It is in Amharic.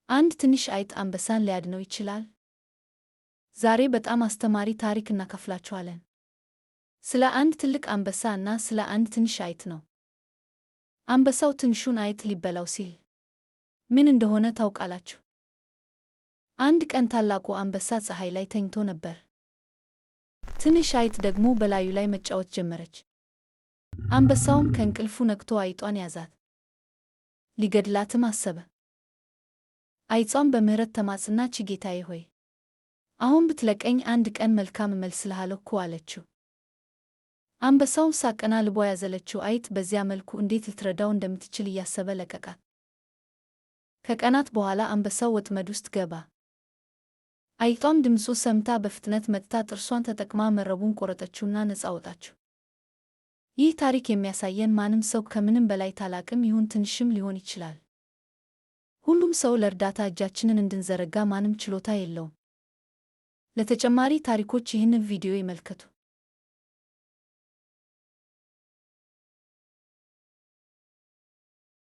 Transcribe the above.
አንድ ትንሽ አይጥ አንበሳን ሊያድነው ይችላል? ዛሬ በጣም አስተማሪ ታሪክ እናካፍላችኋለን። ስለ አንድ ትልቅ አንበሳ እና ስለ አንድ ትንሽ አይጥ ነው። አንበሳው ትንሹን አይጥ ሊበላው ሲል ምን እንደሆነ ታውቃላችሁ? አንድ ቀን ታላቁ አንበሳ ፀሐይ ላይ ተኝቶ ነበር። ትንሽ አይጥ ደግሞ በላዩ ላይ መጫወት ጀመረች። አንበሳውም ከእንቅልፉ ነቅቶ አይጧን ያዛት፣ ሊገድላትም አሰበ። አይጧም በምህረት ተማጽናች፣ ጌታዬ ሆይ አሁን ብትለቀኝ አንድ ቀን መልካም እመልስልሃለሁ እኮ አለችው። አንበሳውም ሳቀና ልቧ ያዘለችው አይጥ በዚያ መልኩ እንዴት ልትረዳው እንደምትችል እያሰበ ለቀቃት። ከቀናት በኋላ አንበሳው ወጥመድ ውስጥ ገባ። አይጧም ድምፁ ሰምታ በፍጥነት መጥታ ጥርሷን ተጠቅማ መረቡን ቆረጠችውና ነፃ ወጣችው። ይህ ታሪክ የሚያሳየን ማንም ሰው ከምንም በላይ ታላቅም ይሁን ትንሽም ሊሆን ይችላል። ሁሉም ሰው ለእርዳታ እጃችንን እንድንዘረጋ ማንም ችሎታ የለውም። ለተጨማሪ ታሪኮች ይህንን ቪዲዮ ይመልከቱ።